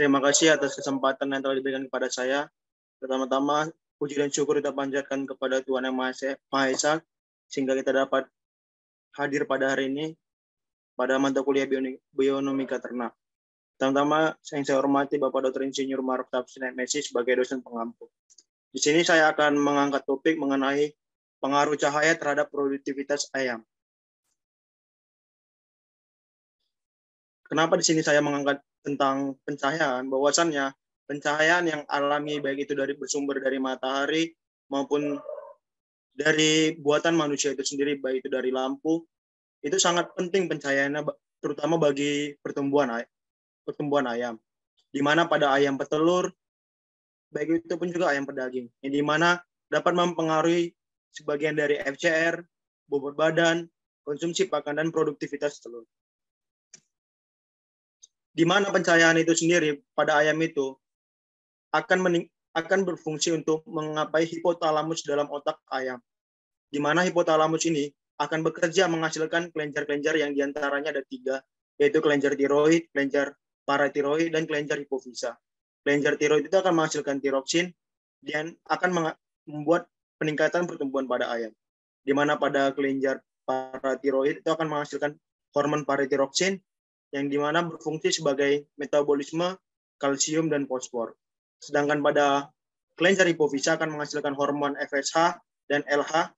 Terima kasih atas kesempatan yang telah diberikan kepada saya. Pertama-tama, puji dan syukur kita panjatkan kepada Tuhan Yang Maha Esa, sehingga kita dapat hadir pada hari ini pada mata kuliah Bionomika Ternak. Pertama-tama, yang saya hormati Bapak Dr. Insinyur Maruf Tafsir MSc sebagai dosen pengampu. Di sini saya akan mengangkat topik mengenai pengaruh cahaya terhadap produktivitas ayam. Kenapa di sini saya mengangkat tentang pencahayaan? Bahwasannya pencahayaan yang alami baik itu bersumber dari matahari maupun dari buatan manusia itu sendiri, baik itu dari lampu, itu sangat penting pencahayaannya, terutama bagi pertumbuhan ayam. Di mana pada ayam petelur, baik itu pun juga ayam pedaging, yang di mana dapat mempengaruhi sebagian dari FCR, bobot badan, konsumsi pakan, dan produktivitas telur. Di mana pencahayaan itu sendiri pada ayam itu akan berfungsi untuk mengapai hipotalamus dalam otak ayam. Di mana hipotalamus ini akan bekerja menghasilkan kelenjar-kelenjar yang diantaranya ada 3, yaitu kelenjar tiroid, kelenjar paratiroid, dan kelenjar hipofisa. Kelenjar tiroid itu akan menghasilkan tiroksin dan akan membuat peningkatan pertumbuhan pada ayam. Di mana pada kelenjar paratiroid itu akan menghasilkan hormon paratiroksin yang dimana berfungsi sebagai metabolisme kalsium dan fosfor. Sedangkan pada kelenjar hipofisa akan menghasilkan hormon FSH dan LH,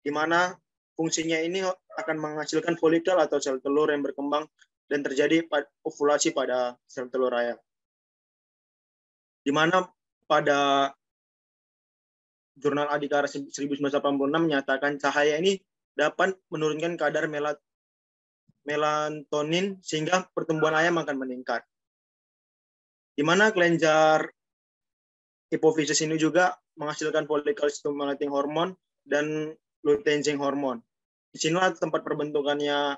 di mana fungsinya ini akan menghasilkan folikel atau sel telur yang berkembang dan terjadi ovulasi pada sel telur ayam. Di mana pada jurnal Adhikara 1986 menyatakan cahaya ini dapat menurunkan kadar melatonin sehingga pertumbuhan ayam akan meningkat. Di mana kelenjar hipofisis ini juga menghasilkan follicle stimulating hormone dan luteinizing hormone. Di sinilah tempat perbentukannya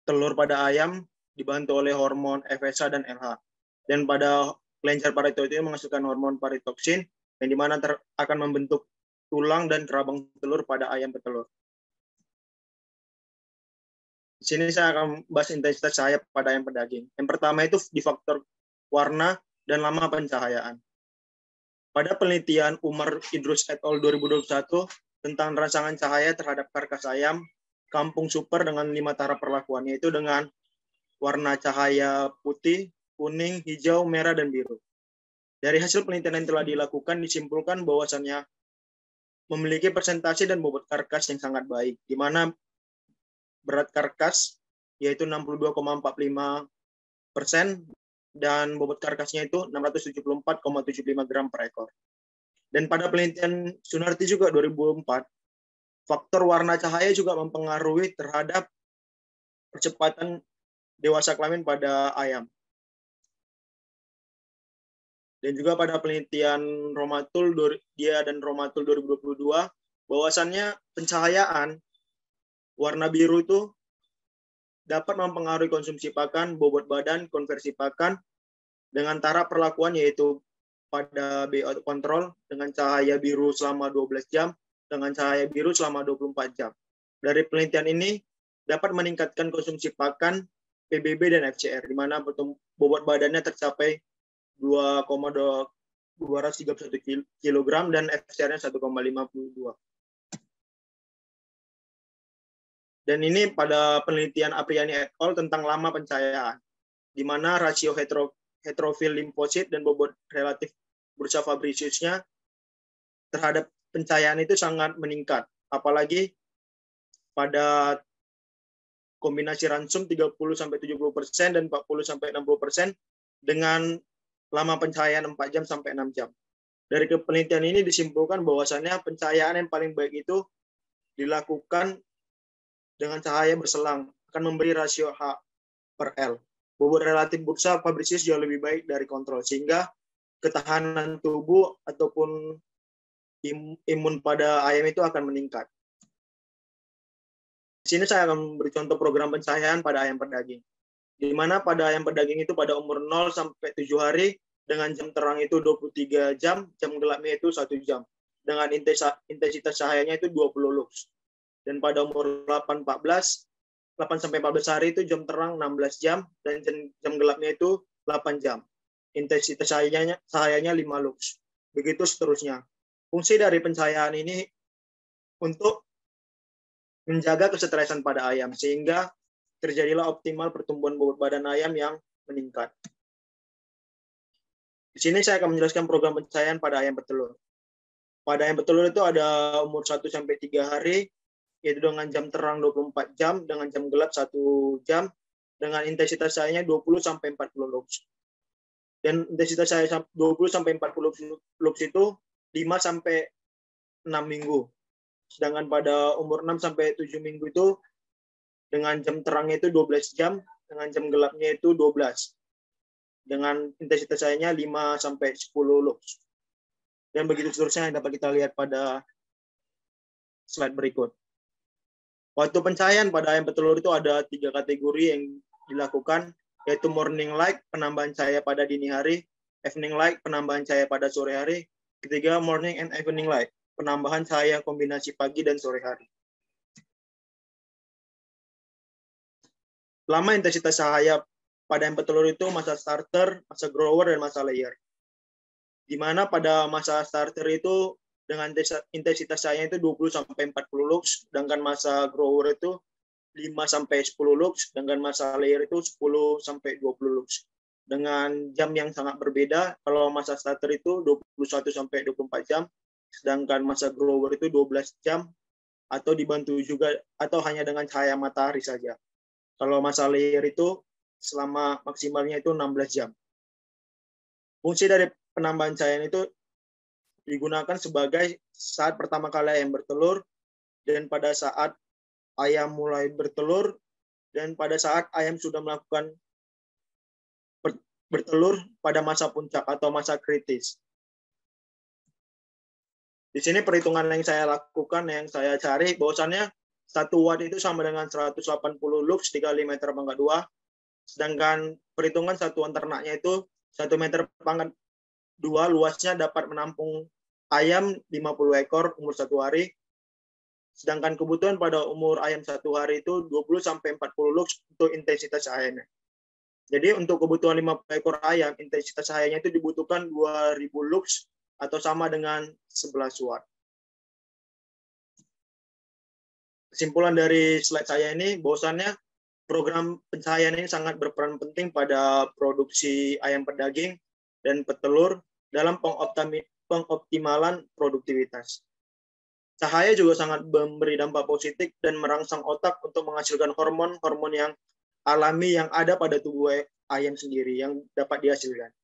telur pada ayam dibantu oleh hormon FSH dan LH. Dan pada kelenjar paratiroid ini menghasilkan hormon paritoksin yang dimana akan membentuk tulang dan kerabang telur pada ayam petelur. Di sini saya akan bahas intensitas cahaya pada ayam pedaging. Yang pertama itu di faktor warna dan lama pencahayaan. Pada penelitian Umar Idrus et al. 2021 tentang rangsangan cahaya terhadap karkas ayam kampung super dengan 5 tahap perlakuan, yaitu dengan warna cahaya putih, kuning, hijau, merah, dan biru. Dari hasil penelitian yang telah dilakukan disimpulkan bahwasannya memiliki persentase dan bobot karkas yang sangat baik, di mana berat karkas yaitu 62,45% dan bobot karkasnya itu 674,75 gram per ekor. Dan pada penelitian Sunarti juga 2004, faktor warna cahaya juga mempengaruhi terhadap percepatan dewasa kelamin pada ayam. Dan juga pada penelitian Romatul 2022, bahwasannya pencahayaan warna biru itu dapat mempengaruhi konsumsi pakan, bobot badan, konversi pakan dengan taraf perlakuan yaitu pada BO kontrol dengan cahaya biru selama 12 jam, dengan cahaya biru selama 24 jam. Dari penelitian ini dapat meningkatkan konsumsi pakan, PBB dan FCR, di mana bobot badannya tercapai 2,231 kg dan FCR-nya 1,52. Dan ini pada penelitian Apriani et al. Tentang lama pencahayaan, di mana rasio heterofil limfosit dan bobot relatif bursa Fabriciusnya terhadap pencahayaan itu sangat meningkat. Apalagi pada kombinasi ransum 30-70% dan 40-60% dengan lama pencahayaan 4 jam sampai 6 jam. Dari penelitian ini disimpulkan bahwasannya pencahayaan yang paling baik itu dilakukan dengan cahaya berselang, akan memberi rasio H/L. Bobot relatif bursa Fabricius jauh lebih baik dari kontrol, sehingga ketahanan tubuh ataupun imun pada ayam itu akan meningkat. Di sini saya akan memberi contoh program pencahayaan pada ayam pedaging, di mana pada ayam pedaging itu pada umur 0 sampai 7 hari dengan jam terang itu 23 jam, jam gelapnya itu 1 jam. Dengan intensitas cahayanya itu 20 lux. Dan pada umur 8-14 sampai 14 hari itu jam terang 16 jam dan jam gelapnya itu 8 jam. Intensitas cahayanya 5 lux. Begitu seterusnya. Fungsi dari pencahayaan ini untuk menjaga kesetresan pada ayam sehingga terjadilah optimal pertumbuhan bobot badan ayam yang meningkat. Di sini saya akan menjelaskan program pencahayaan pada ayam petelur. Pada ayam petelur itu ada umur 1 sampai 3 hari, yaitu dengan jam terang 24 jam, dengan jam gelap 1 jam, dengan intensitas cahayanya 20 sampai 40 lux. Dan intensitas cahaya 20 sampai 40 lux itu 5 sampai 6 minggu. Sedangkan pada umur 6 sampai 7 minggu itu dengan jam terangnya itu 12 jam, dengan jam gelapnya itu 12. Dengan intensitas cahayanya 5 sampai 10 lux. Dan begitu seterusnya yang dapat kita lihat pada slide berikut. Waktu pencahayaan pada ayam petelur itu ada 3 kategori yang dilakukan, yaitu morning light, penambahan cahaya pada dini hari, evening light, penambahan cahaya pada sore hari, ketiga morning and evening light, penambahan cahaya kombinasi pagi dan sore hari. Lama intensitas cahaya pada ayam petelur itu masa starter, masa grower, dan masa layer. Di mana pada masa starter itu dengan intensitas cahaya itu 20 sampai 40 lux, sedangkan masa grower itu 5 sampai 10 lux, sedangkan masa layer itu 10 sampai 20 lux. Dengan jam yang sangat berbeda, kalau masa starter itu 21 sampai 24 jam, sedangkan masa grower itu 12 jam, atau dibantu juga atau hanya dengan cahaya matahari saja. Kalau masa layer itu selama maksimalnya itu 16 jam. Fungsi dari penambahan cahaya itu digunakan sebagai saat pertama kali ayam bertelur, dan pada saat ayam mulai bertelur, dan pada saat ayam sudah melakukan bertelur pada masa puncak atau masa kritis. Di sini perhitungan yang saya lakukan, yang saya cari, bahwasannya 1 watt itu sama dengan 180 lux dikali meter pangkat 2, sedangkan perhitungan satuan ternaknya itu 1 meter pangkat 2 luasnya dapat menampung ayam 50 ekor umur 1 hari, sedangkan kebutuhan pada umur ayam 1 hari itu 20 sampai 40 lux untuk intensitas cahayanya. Jadi untuk kebutuhan 50 ekor ayam, intensitas cahayanya itu dibutuhkan 2000 lux atau sama dengan 11 watt. Kesimpulan dari slide saya ini, bahwasannya program pencahayaan ini sangat berperan penting pada produksi ayam pedaging dan petelur dalam pengoptimalan produktivitas. Cahaya juga sangat memberi dampak positif dan merangsang otak untuk menghasilkan hormon-hormon yang alami yang ada pada tubuh ayam sendiri yang dapat dihasilkan.